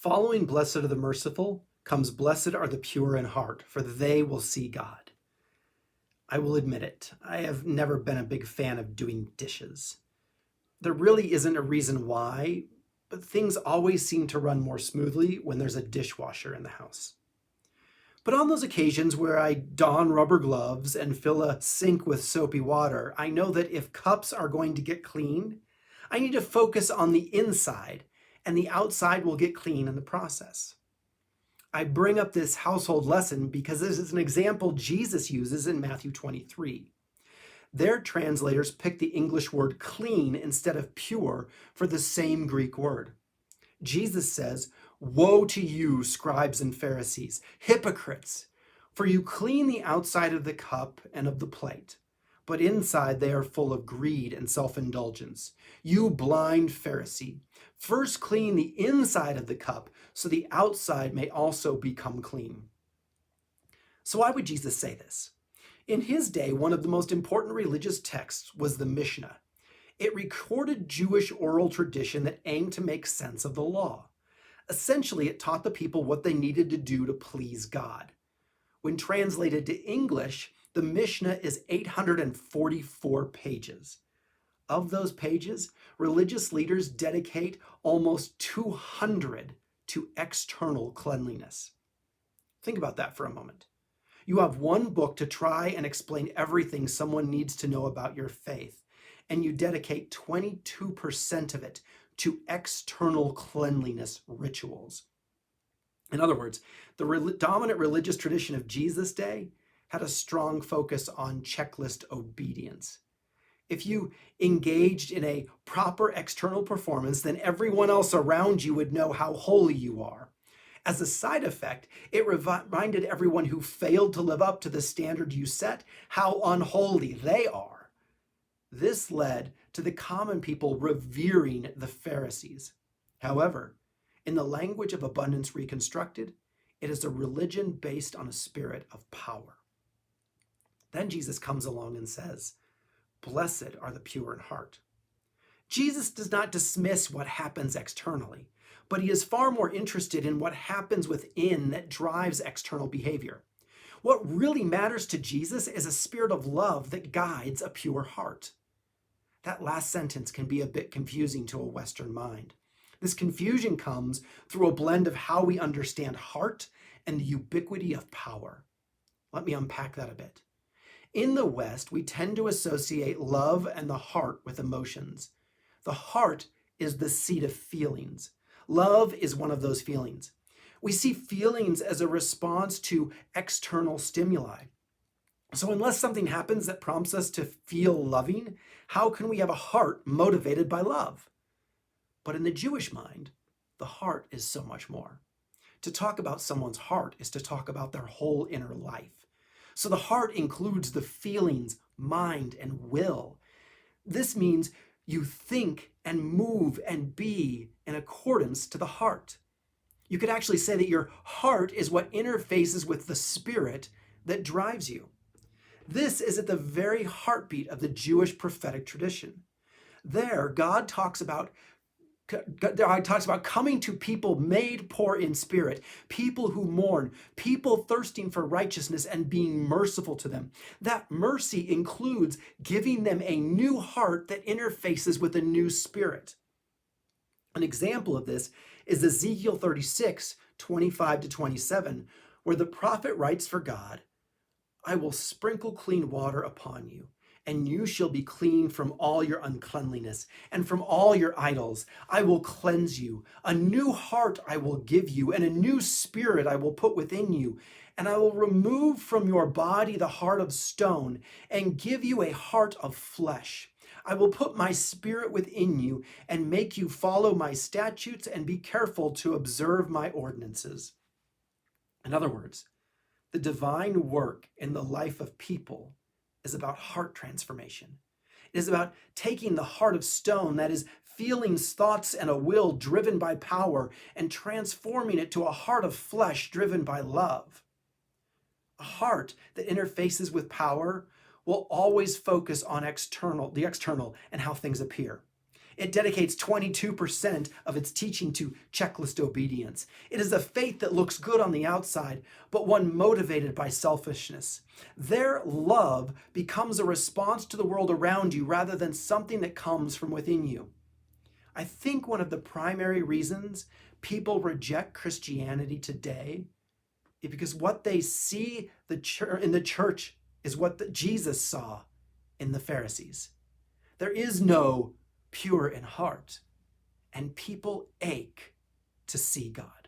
Following blessed are the merciful comes blessed are the pure in heart, for they will see God. I will admit it, I have never been a big fan of doing dishes. There really isn't a reason why, but things always seem to run more smoothly when there's a dishwasher in the house. But on those occasions where I don rubber gloves and fill a sink with soapy water, I know that if cups are going to get clean, I need to focus on the inside, and the outside will get clean in the process. I bring up this household lesson because this is an example Jesus uses in Matthew 23. Their translators picked the English word clean instead of pure for the same Greek word. Jesus says, "Woe to you, scribes and Pharisees, hypocrites! For you clean the outside of the cup and of the plate, but inside they are full of greed and self-indulgence. You blind Pharisee, first clean the inside of the cup, so the outside may also become clean." So why would Jesus say this? In his day, one of the most important religious texts was the Mishnah. It recorded Jewish oral tradition that aimed to make sense of the law. Essentially, it taught the people what they needed to do to please God. When translated to English, the Mishnah is 844 pages. Of those pages, religious leaders dedicate almost 200 to external cleanliness. Think about that for a moment. You have one book to try and explain everything someone needs to know about your faith, and you dedicate 22% of it to external cleanliness rituals. In other words, the dominant religious tradition of Jesus' day had a strong focus on checklist obedience. If you engaged in a proper external performance, then everyone else around you would know how holy you are. As a side effect, it reminded everyone who failed to live up to the standard you set how unholy they are. This led to the common people revering the Pharisees. However, in the language of Abundance Reconstructed, it is a religion based on a spirit of power. Then Jesus comes along and says, "Blessed are the pure in heart." Jesus does not dismiss what happens externally, but he is far more interested in what happens within that drives external behavior. What really matters to Jesus is a spirit of love that guides a pure heart. That last sentence can be a bit confusing to a Western mind. This confusion comes through a blend of how we understand heart and the ubiquity of power. Let me unpack that a bit. In the West, we tend to associate love and the heart with emotions. The heart is the seat of feelings. Love is one of those feelings. We see feelings as a response to external stimuli. So unless something happens that prompts us to feel loving, how can we have a heart motivated by love? But in the Jewish mind, the heart is so much more. To talk about someone's heart is to talk about their whole inner life. So the heart includes the feelings, mind, and will. This means you think and move and be in accordance to the heart. You could actually say that your heart is what interfaces with the spirit that drives you. This is at the very heartbeat of the Jewish prophetic tradition. There, God talks about coming to people made poor in spirit, people who mourn, people thirsting for righteousness and being merciful to them. That mercy includes giving them a new heart that interfaces with a new spirit. An example of this is Ezekiel 36, 25 to 27, where the prophet writes for God, "I will sprinkle clean water upon you, and you shall be clean from all your uncleanliness, and from all your idols. I will cleanse you. A new heart I will give you, and a new spirit I will put within you. And I will remove from your body the heart of stone, and give you a heart of flesh. I will put my spirit within you, and make you follow my statutes, and be careful to observe my ordinances." In other words, the divine work in the life of people is about heart transformation. It is about taking the heart of stone, that is feelings, thoughts, and a will driven by power, and transforming it to a heart of flesh driven by love. A heart that interfaces with power will always focus on the external and how things appear. It dedicates 22% of its teaching to checklist obedience. It is a faith that looks good on the outside, but one motivated by selfishness. Their love becomes a response to the world around you rather than something that comes from within you. I think one of the primary reasons people reject Christianity today is because what they see in the church is what Jesus saw in the Pharisees. There is no pure in heart, and people ache to see God.